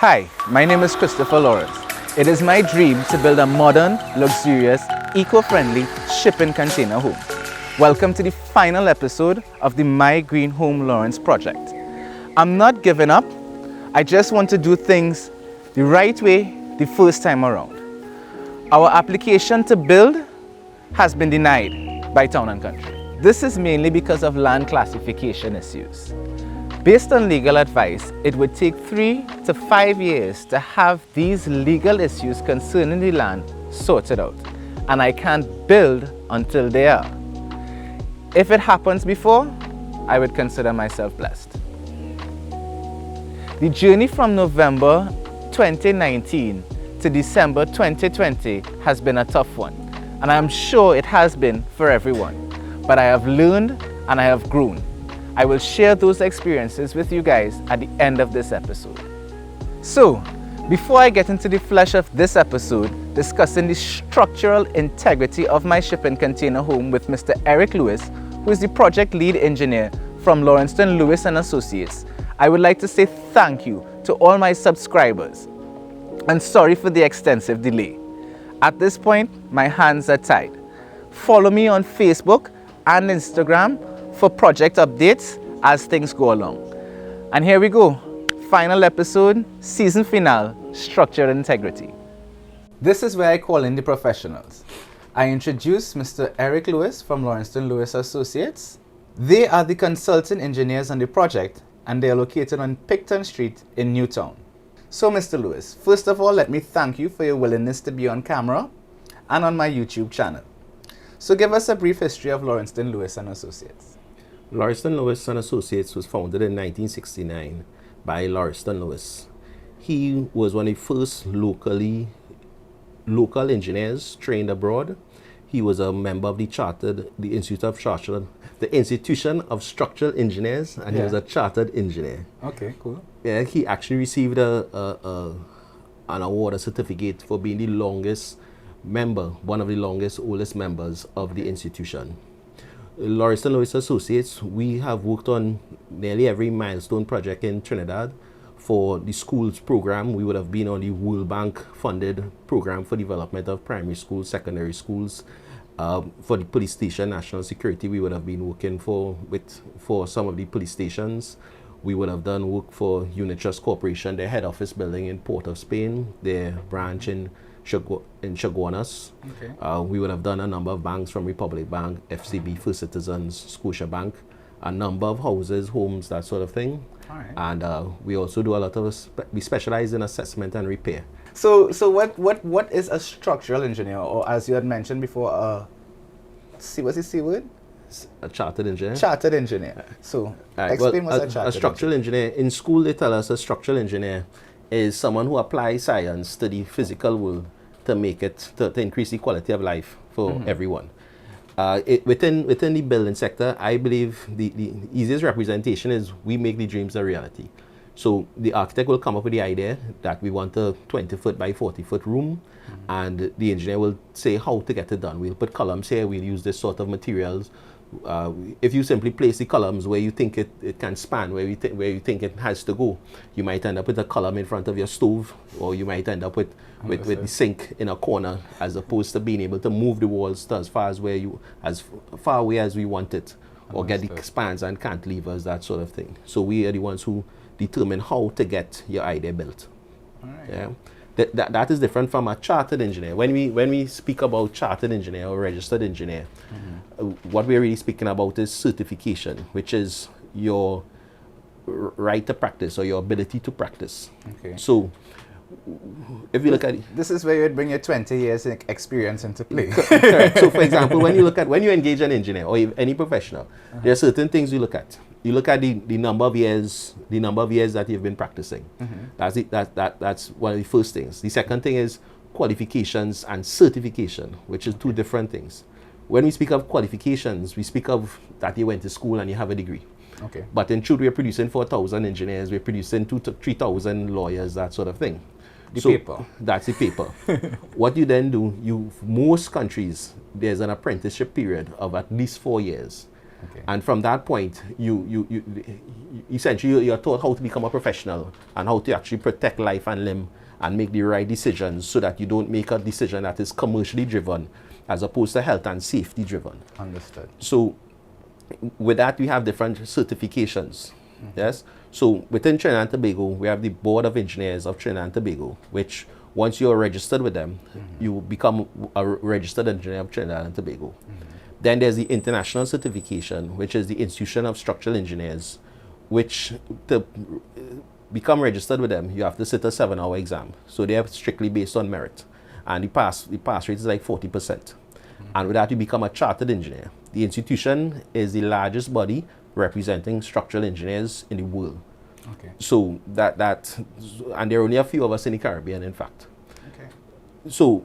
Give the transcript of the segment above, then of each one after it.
Hi, my name is Christopher Lawrence. It is my dream to build a modern, luxurious, eco-friendly shipping container home. Welcome to the final episode of the My Green Home Lawrence project. I'm not giving up. I just want to do things the right way the first time around. Our application to build has been denied by Town & Country. This is mainly because of land classification issues. Based on legal advice, it would take 3 to 5 years to have these legal issues concerning the land sorted out, and I can't build until they are. If it happens before, I would consider myself blessed. The journey from November 2019 to December 2020 has been a tough one, and I'm sure it has been for everyone. But I have learned and I have grown. I will share those experiences with you guys at the end of this episode. So, before I get into the flesh of this episode, discussing the structural integrity of my shipping container home with Mr. Eric Lewis, who is the project lead engineer from Lawrence Lewis & Associates, I would like to say thank you to all my subscribers and sorry for the extensive delay. At this point, my hands are tied. Follow me on Facebook and Instagram for project updates as things go along. And here we go, final episode, season finale, structural integrity. This is where I call in the professionals. I introduce Mr. Eric Lewis from Lawrence Lewis Associates. They are the consultant engineers on the project, and they are located on Picton Street in Newtown. So Mr. Lewis, first of all, let me thank you for your willingness to be on camera and on my YouTube channel. So give us a brief history of Lawrence Lewis & Associates. Lawrence Lewis & Associates was founded in 1969 by Lawrence Lewis. He was one of the first local engineers trained abroad. He was a member of the Institution of Structural Engineers, and he was a chartered engineer. Okay, cool. Yeah, he actually received an award, a certificate for being the longest member, one of the oldest members of the institution. Lawrence Lewis Associates, we have worked on nearly every milestone project in Trinidad. For the schools program, we would have been on the World Bank funded program for development of primary schools, secondary schools. For the police station, national security, we would have been working for some of the police stations. We would have done work for Unit Trust Corporation, their head office building in Port of Spain, their branch in Chaguanas. Okay. We would have done a number of banks from Republic Bank, FCB, First Citizens, Scotia Bank, a number of houses, homes, that sort of thing. All right. And we also do a lot of, we specialize in assessment and repair. So what is a structural engineer, or as you had mentioned before, what's the C word? A chartered engineer. Chartered engineer. So explain what's a chartered structural engineer. In school, they tell us a structural engineer is someone who applies science to the physical world to make it, to increase the quality of life for everyone. Within the building sector, I believe the easiest representation is we make the dreams a reality. So the architect will come up with the idea that we want a 20-foot by 40-foot room, and the engineer will say how to get it done. We'll put columns here, we'll use this sort of materials. If you simply place the columns where you think it can span, where you think it has to go, you might end up with a column in front of your stove, or you might end up with the sink in a corner, as opposed to being able to move the walls to as far away as we want it, or get the spans and cantilevers, that sort of thing. So we are the ones who determine how to get your idea built. All right. Yeah. That is different from a chartered engineer. When we speak about chartered engineer or registered engineer, what we're really speaking about is certification, which is your right to practice or your ability to practice. Okay. So if you look at it, this is where you would bring your 20 years experience into play. Correct. So for example, when you engage an engineer or any professional, there are certain things you look at. You look at the number of years that you've been practicing. That's one of the first things. The second thing is qualifications and certification, which is two different things. When we speak of qualifications, we speak of that you went to school and you have a degree. Okay. But in truth, we're producing 4,000 engineers, we're producing 2,000 to 3,000 lawyers, that sort of thing. The paper. That's the paper. What you then do, most countries, there's an apprenticeship period of at least 4 years. Okay. And from that point, you essentially you're taught how to become a professional and how to actually protect life and limb and make the right decisions so that you don't make a decision that is commercially driven as opposed to health and safety driven. Understood. So with that, we have different certifications. Yes. So within Trinidad and Tobago, we have the Board of Engineers of Trinidad and Tobago, which once you're registered with them, you become a registered engineer of Trinidad and Tobago. Then there's the international certification, which is the Institution of Structural Engineers, which to become registered with them, you have to sit a 7-hour exam. So they are strictly based on merit. And the pass rate is like 40%. And with that, you become a chartered engineer. The institution is the largest body representing structural engineers in the world. Okay. So and there are only a few of us in the Caribbean, in fact. Okay. So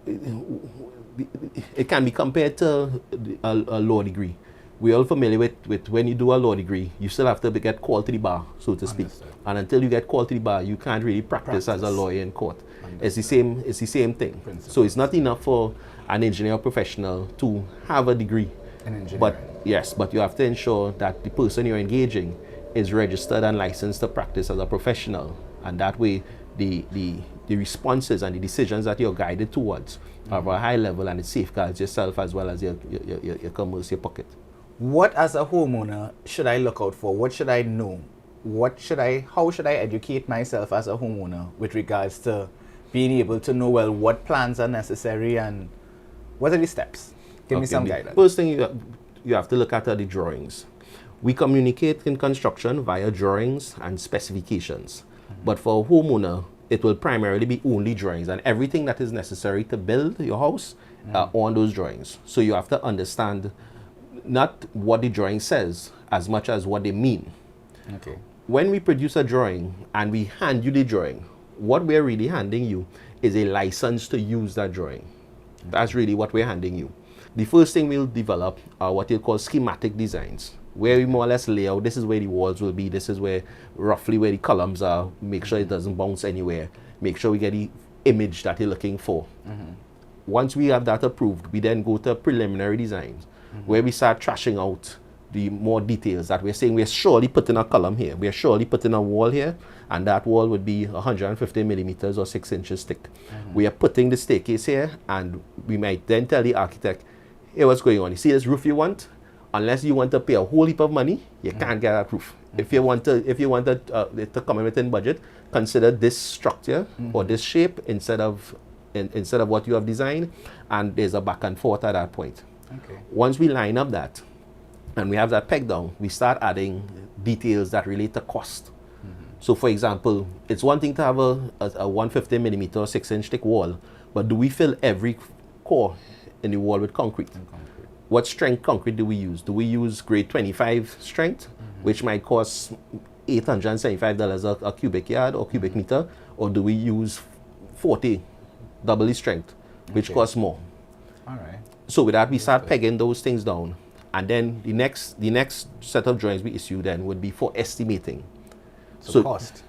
it can be compared to a law degree. We're all familiar with when you do a law degree, you still have to get called to the bar, so to speak. Understood. And until you get called to the bar, you can't really practice as a lawyer in court. Understood. It's the same thing. Principles. So it's not enough for an engineer professional to have a degree. In engineering. But yes, but you have to ensure that the person you're engaging is registered and licensed to practice as a professional. And that way the responses and the decisions that you're guided towards are of a high level, and it safeguards yourself as well as your commerce, your pocket. What as a homeowner should I look out for? What should I know? How should I educate myself as a homeowner with regards to being able to know, well, what plans are necessary and what are the steps? Give me some guidance. First thing you have to look at are the drawings. We communicate in construction via drawings and specifications. But for a homeowner, it will primarily be only drawings, and everything that is necessary to build your house on those drawings. So you have to understand not what the drawing says as much as what they mean. Okay. When we produce a drawing and we hand you the drawing, what we're really handing you is a license to use that drawing. That's really what we're handing you. The first thing we'll develop are what you call schematic designs, where we more or less lay out, this is where the walls will be, this is where roughly where the columns are, make sure it doesn't bounce anywhere, make sure we get the image that you're looking for. Once we have that approved, we then go to preliminary designs, where we start trashing out the more details that we're saying we're surely putting a column here, we're surely putting a wall here, and that wall would be 150 millimeters or 6 inches thick. We are putting the staircase here, and we might then tell the architect, hey, what's going on? You see this roof you want? Unless you want to pay a whole heap of money, you can't get that roof. If you want it to come in within budget, consider this structure or this shape instead of what you have designed, and there's a back and forth at that point. Okay. Once we line up that and we have that pegged down, we start adding details that relate to cost. So for example, it's one thing to have a 150 millimeter or 6 inch thick wall, but do we fill every core in the wall with concrete? What strength concrete do we use? Do we use grade 25 strength, which might cost $875 a cubic yard or cubic meter, or do we use 40 double the strength, which costs more? All right. So with that, we start pegging those things down, and then the next set of drawings we issue then would be for estimating. So cost.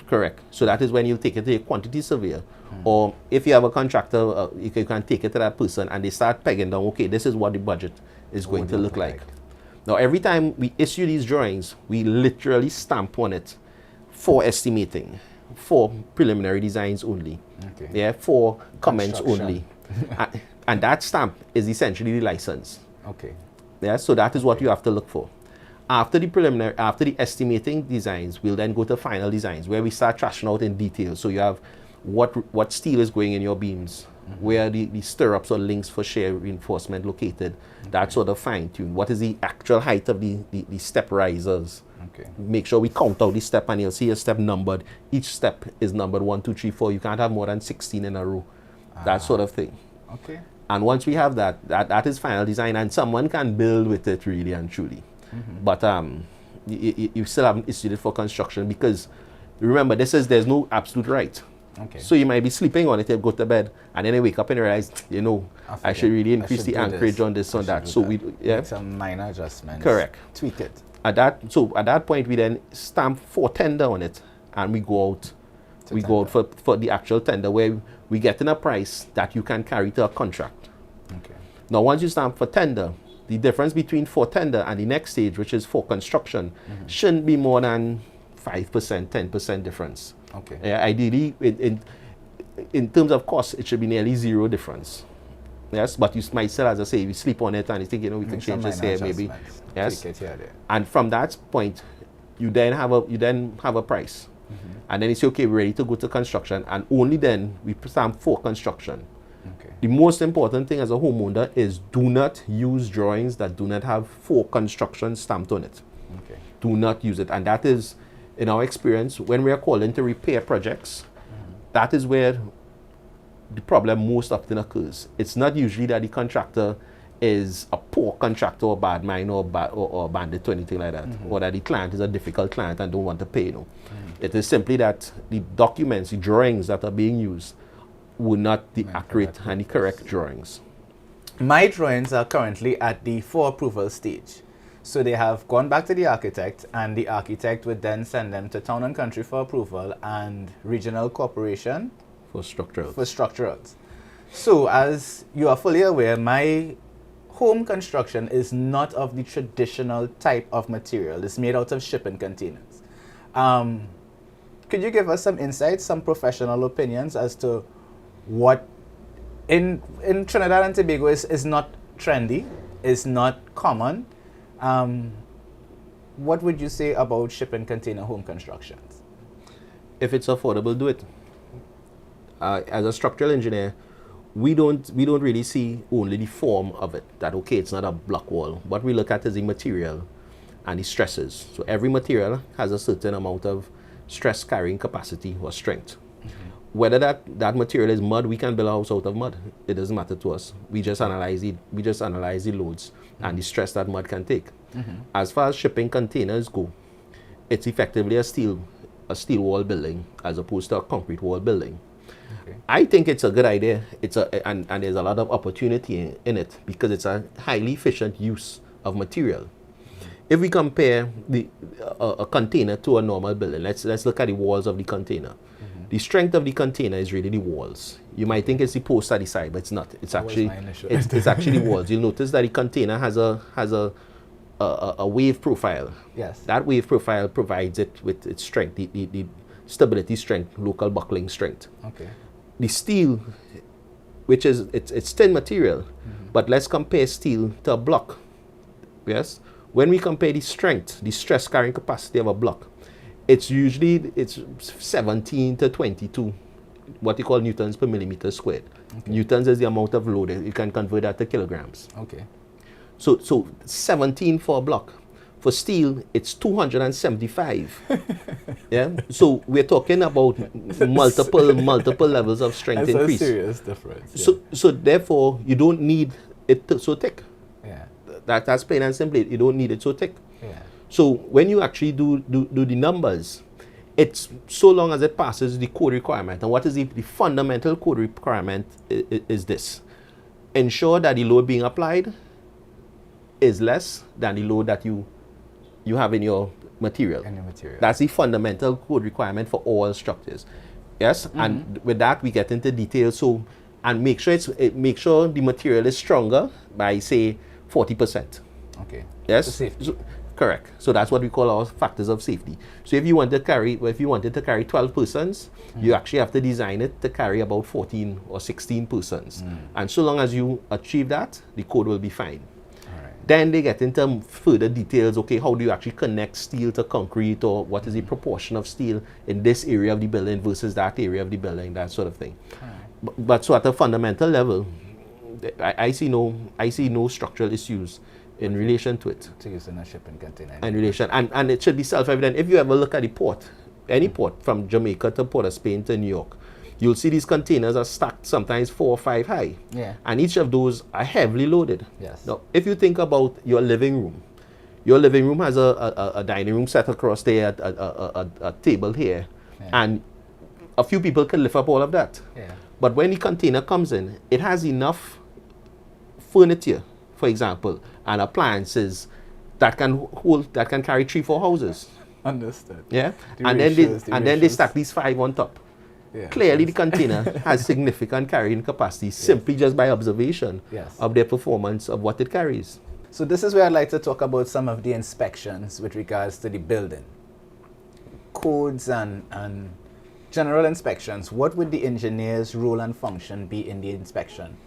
Correct. So that is when you take it to a quantity surveyor, or if you have a contractor, you can take it to that person, and they start pegging down, okay, this is what the budget is going to look like. Now, every time we issue these drawings, we literally stamp on it for estimating, for preliminary designs only. Okay. Yeah, for comments only. And that stamp is essentially the license. Okay. Yeah, so that is what you have to look for. After the estimating designs, we'll then go to final designs, where we start trashing out in detail. So you have what steel is going in your beams, where the stirrups or links for shear reinforcement located, that sort of fine tune. What is the actual height of the step risers? Okay. Make sure we count out the step, and you'll see a step numbered. Each step is numbered 1, 2, 3, 4. You can't have more than 16 in a row. That sort of thing. Okay. And once we have that is final design, and someone can build with it really and truly. But you still haven't issued it for construction, because remember, there's no absolute right. Okay. So you might be sleeping on it, you go to bed, and then you wake up and realize, I should really increase the anchorage on this, on that. So we make some minor adjustments. Correct. Tweak it. At that point, we then stamp for tender on it, and we go out. Go out for the actual tender, where we get in a price that you can carry to a contract. Okay. Now, once you stamp for tender, the difference between for tender and the next stage, which is for construction, shouldn't be more than 5%, 10% difference. Okay. Ideally, in terms of cost, it should be nearly zero difference. Yes, but you might still, as I say, you sleep on it and you think, we can change this here maybe. Yes. And from that point, you then have a price. And then you say, okay, we're ready to go to construction, and only then we stamp for construction. Okay. The most important thing as a homeowner is do not use drawings that do not have for construction stamped on it. Okay. Do not use it. And that is, in our experience, when we are calling to repair projects, that is where the problem most often occurs. It's not usually that the contractor is a poor contractor or bad mind or bandit or anything like that, or that the client is a difficult client and don't want to pay. It is simply that the documents, the drawings that are being used were not the accurate and the correct drawings. My drawings are currently at the for approval stage. So they have gone back to the architect, and the architect would then send them to Town and Country for approval and Regional Corporation For structurals. For structurals. So as you are fully aware, my home construction is not of the traditional type of material. It's made out of shipping containers. Could you give us some insights, some professional opinions as to what in Trinidad and Tobago is not trendy, is not common? What would you say about shipping container home constructions? If it's affordable, do it. As a structural engineer, we don't really see only the form of it, that okay, it's not a block wall. What we look at is the material and the stresses. So every material has a certain amount of stress carrying capacity or strength. Whether that material is mud, we can build a house out of mud. It doesn't matter to us. We just analyze the loads and the stress that mud can take. As far as shipping containers go, it's effectively a steel wall building as opposed to a concrete wall building. Okay. I think it's a good idea. And there's a lot of opportunity in it because it's a highly efficient use of material. If we compare a container to a normal building, let's look at the walls of the container. The strength of the container is really the walls. You might think it's the post at the side, but it's not. It's actually it's actually walls. You'll notice that the container has a wave profile. Yes. That wave profile provides it with its strength, the stability strength, local buckling strength. Okay. The steel, which is it's thin material, but let's compare steel to a block. Yes. When we compare the strength, the stress carrying capacity of a block, it's 17 to 22, what you call newtons per millimeter squared. Okay. Newtons is the amount of load. You can convert that to kilograms. Okay. So 17 for a block. For steel, it's 275. Yeah. So we're talking about multiple levels of strength increase. That's a serious difference. Yeah. So therefore, you don't need it so thick. Yeah. That's plain and simple. You don't need it so thick. Yeah. So when you actually do the numbers, it's so long as it passes the code requirement. And what is the fundamental code requirement is this. Ensure that the load being applied is less than the load that you have in your material. That's the fundamental code requirement for all structures. Yes, and with that we get into detail. So, and make sure the material is stronger by say 40%. Okay. Yes. So, correct. So that's what we call our factors of safety. So if you wanted to carry 12 persons, you actually have to design it to carry about 14 or 16 persons. And so long as you achieve that, the code will be fine. Then they get into further details. Okay, how do you actually connect steel to concrete, or what is the proportion of steel in this area of the building versus that area of the building, that sort of thing. But so at a fundamental level, I see no structural issues in relation to it. To use in a shipping container. In relation, and it should be self-evident. If you ever look at the port, any port from Jamaica to Port of Spain to New York, you'll see these containers are stacked sometimes 4 or 5 high. Yeah. And each of those are heavily loaded. Yes. Now, if you think about your living room has a dining room set across there, a table here, and a few people can lift up all of that. Yeah. But when the container comes in, it has enough furniture, for example, and appliances that can carry 3-4 houses. Understood. Yeah. And then they stack these 5 on top. Yeah, clearly, the container has significant carrying capacity simply just by observation of their performance of what it carries. So this is where I'd like to talk about some of the inspections with regards to the building. Codes and general inspections. What would the engineer's role and function be in the inspection?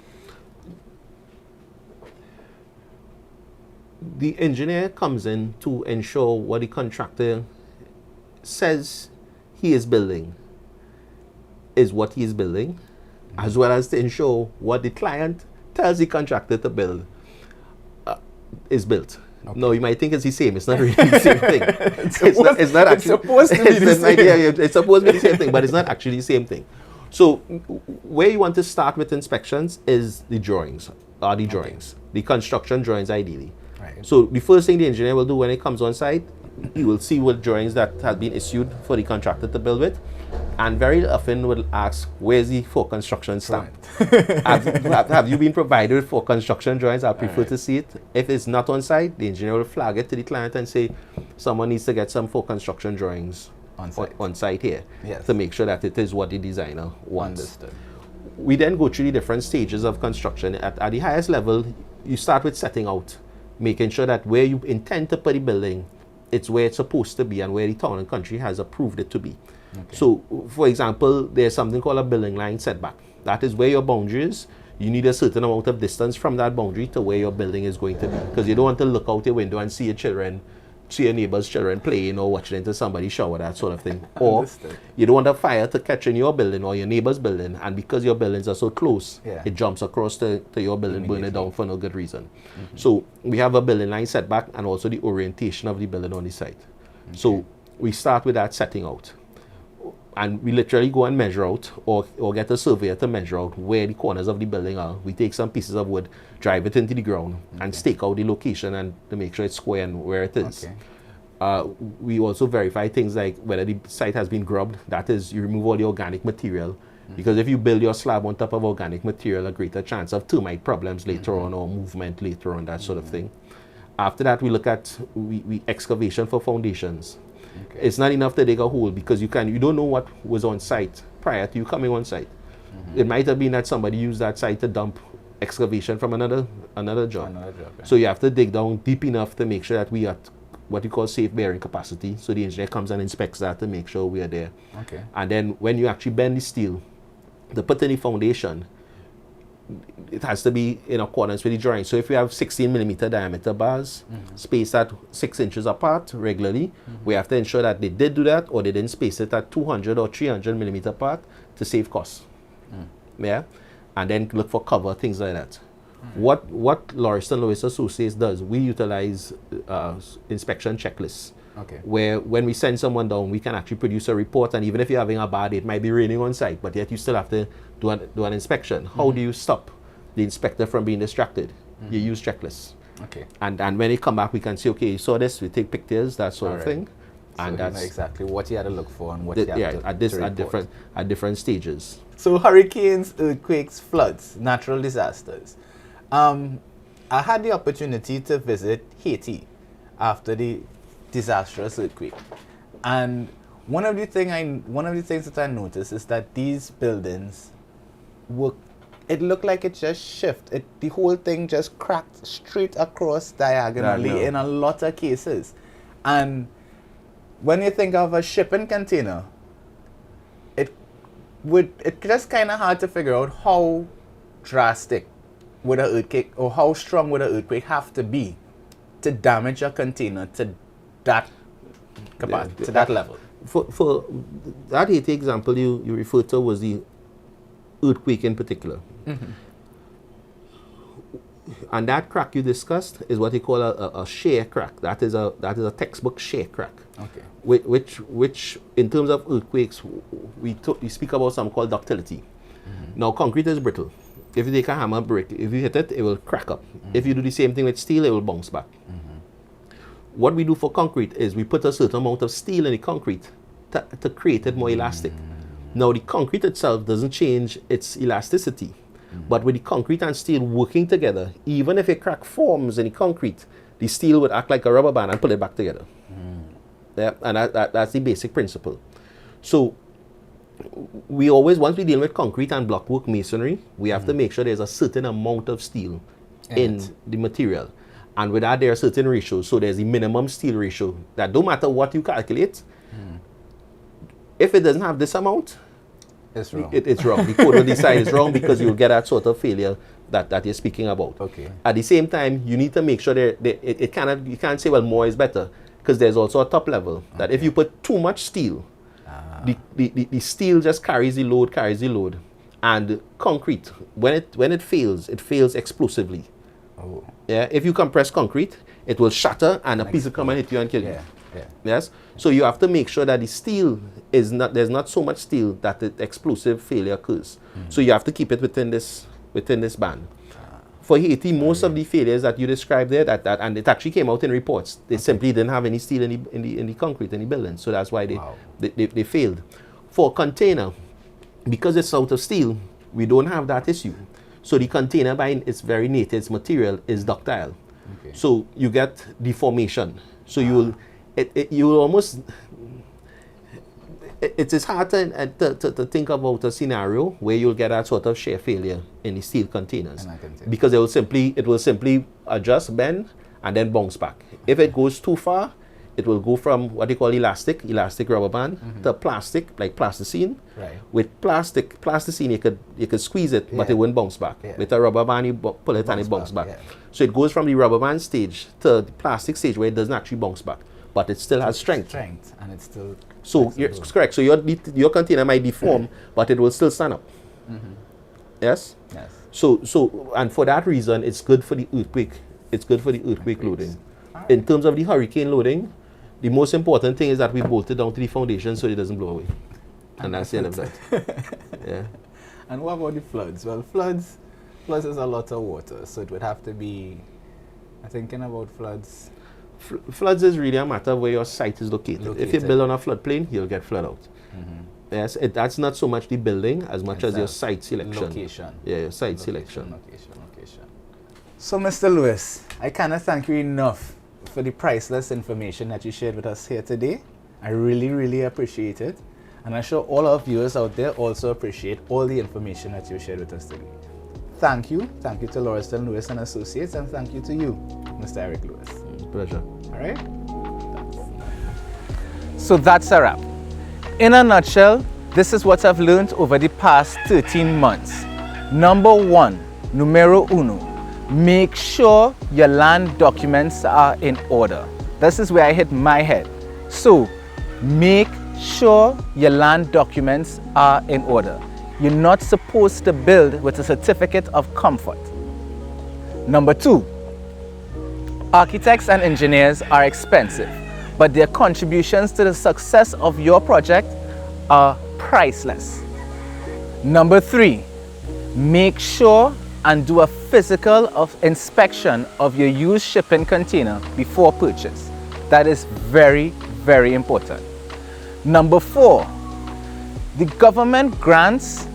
The engineer comes in to ensure what the contractor says he is building is what he is building, as well as to ensure what the client tells the contractor to build is built. Okay. No, you might think it's the same. It's not really the same thing. It's not actually. It's supposed to be the same. It's supposed to be the same thing, but it's not actually the same thing. So, where you want to start with inspections is the drawings, the construction drawings ideally. Right. So, the first thing the engineer will do when he comes on site, he will see what drawings that have been issued for the contractor to build with, and very often will ask, where's the for construction stamp? have you been provided with for construction drawings? I prefer to see it. If it's not on site, the engineer will flag it to the client and say, someone needs to get some for construction drawings on site here, yes, to make sure that it is what the designer wants. Understood. We then go through the different stages of construction. At the highest level, you start with setting out, making sure that where you intend to put the building, it's where it's supposed to be and where the town and country has approved it to be. Okay. So, for example, there's something called a building line setback. That is where your boundary is. You need a certain amount of distance from that boundary to where your building is going to be. Because you don't want to look out your window and see your neighbor's children playing or watching into somebody's shower, that sort of thing. Or you don't want a fire to catch in your building or your neighbor's building, and because your buildings are so close, it jumps across to your building, burn it down for no good reason. Mm-hmm. So we have a building line setback and also the orientation of the building on the site. Okay. So we start with that setting out. And we literally go and measure out or get a surveyor to measure out where the corners of the building are. We take some pieces of wood, drive it into the ground, and stake out the location and to make sure it's square and where it is. Okay. We also verify things like whether the site has been grubbed. That is, you remove all the organic material. Because if you build your slab on top of organic material, a greater chance of termite problems later on or movement later on, that sort of thing. After that, we look at we excavation for foundations. Okay. It's not enough to dig a hole because you don't know what was on site prior to you coming on site. It might have been that somebody used that site to dump excavation from another job. So you have to dig down deep enough to make sure that we are what you call safe bearing capacity. So the engineer comes and inspects that to make sure we are there. Okay. And then when you actually bend the steel to put in the foundation, it has to be in accordance with the drawing. So if you have 16 millimeter diameter bars, spaced at 6 inches apart regularly, we have to ensure that they did do that or they didn't space it at 200 or 300 millimeter apart to save costs. Yeah, and then look for cover, things like that. What Lauriston Lewis Associates does, we utilize inspection checklists. Okay. Where when we send someone down, we can actually produce a report, and even if you're having a bad day, it might be raining on site, but yet you still have to do an inspection. How do you stop the inspector from being distracted? You use checklists. Okay. And when they come back, we can say, okay, you saw this, we take pictures, that sort of thing. So and that's exactly what you had to look for and what you had to at different stages. So hurricanes, earthquakes, floods, natural disasters. I had the opportunity to visit Haiti after the disastrous earthquake, and one of the things that I noticed is that these buildings it looked like it just shifted. The whole thing just cracked straight across diagonally in a lot of cases. And when you think of a shipping container, it's just kind of hard to figure out how drastic would an earthquake or how strong would an earthquake have to be to damage a container to that capacity, to that level. For that Haiti example you referred to was the earthquake in particular. And that crack you discussed is what they call a shear crack. That is a textbook shear crack. Okay. Which in terms of earthquakes, we speak about something called ductility. Now concrete is brittle. If you take a hammer brick, if you hit it, it will crack up. If you do the same thing with steel, it will bounce back. What we do for concrete is we put a certain amount of steel in the concrete to create it more elastic. Now the concrete itself doesn't change its elasticity, but with the concrete and steel working together, even if a crack forms in the concrete, the steel would act like a rubber band and pull it back together. Yeah, and that's the basic principle. So we always, once we deal with concrete and blockwork masonry, we have to make sure there's a certain amount of steel in the material. And with that, there are certain ratios. So there's a minimum steel ratio that don't matter what you calculate, if it doesn't have this amount, it's wrong. It's wrong. The code on the side is wrong because you'll get that sort of failure that you're speaking about. Okay. At the same time, you need to make sure that you can't say, well, more is better, because there's also a top level that if you put too much steel, the steel just carries the load, and concrete, when it fails explosively. Oh. Yeah, if you compress concrete, it will shatter and a piece will come and hit you and kill you. Yeah. Yes. So you have to make sure that the steel there's not so much steel that the explosive failure occurs. So you have to keep it within this band. For Haiti, most of the failures that you described there, and it actually came out in reports, they simply didn't have any steel in the concrete in the building, so that's why they failed. For container, because it's out of steel, we don't have that issue. So the container by its very nature, its material is ductile. Okay. So you get deformation. So you will almost. It is hard to think about a scenario where you'll get that sort of shear failure in the steel containers, because it will simply adjust, bend, and then bounce back. If it goes too far, it will go from what they call elastic rubber band to plastic, like plasticine. Right. With plasticine, you could squeeze it, but it won't bounce back. Yeah. With a rubber band, you pull it and it bounces back. Yeah. So it goes from the rubber band stage to the plastic stage where it doesn't actually bounce back, but it still has strength. And it's still. So you're correct. So your container might deform, but it will still stand up. Yes. Yes. So and for that reason, it's good for the earthquake. It's good for the earthquake loading. Right. In terms of the hurricane loading, the most important thing is that we bolt it down to the foundation so it doesn't blow away. And that's the end of that. Yeah. And what about the floods? Well, floods is a lot of water, so it would have to be. I'm thinking about floods. Floods is really a matter of where your site is located. If you build on a floodplain, you'll get flood out. Yes, that's not so much the building as much as your site selection. Location. Yeah, your site selection. Location. So, Mr. Lewis, I cannot thank you enough for the priceless information that you shared with us here today. I really, really appreciate it. And I'm sure all our viewers out there also appreciate all the information that you shared with us today. Thank you. Thank you to Lauriston Lewis and Associates, and thank you to you, Mr. Eric Lewis. Pleasure. All right. So that's a wrap. In a nutshell, this is what I've learned over the past 13 months. Number one, numero uno, make sure your land documents are in order. This is where I hit my head. So make sure your land documents are in order. You're not supposed to build with a certificate of comfort. Number two, architects and engineers are expensive, but their contributions to the success of your project are priceless. Number three, make sure and do a physical inspection of your used shipping container before purchase. That is very, very important. Number four, the government grants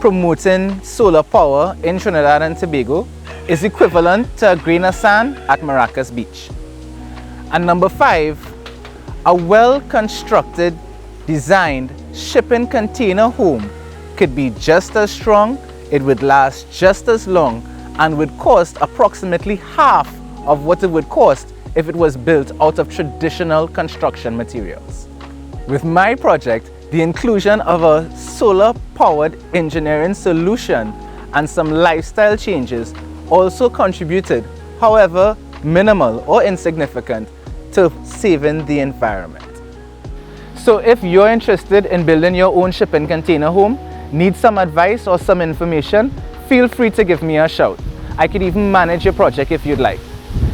promoting solar power in Trinidad and Tobago is equivalent to a grain of sand at Maracas Beach. And number five, a well-constructed, designed shipping container home could be just as strong, it would last just as long, and would cost approximately half of what it would cost if it was built out of traditional construction materials. With my project, the inclusion of a solar-powered engineering solution and some lifestyle changes also contributed, however minimal or insignificant, to saving the environment. So if you're interested in building your own shipping container home, need some advice or some information, feel free to give me a shout. I could even manage your project if you'd like.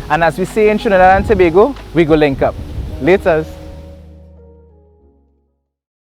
And as we say in Trinidad and Tobago, we go link up. Laters.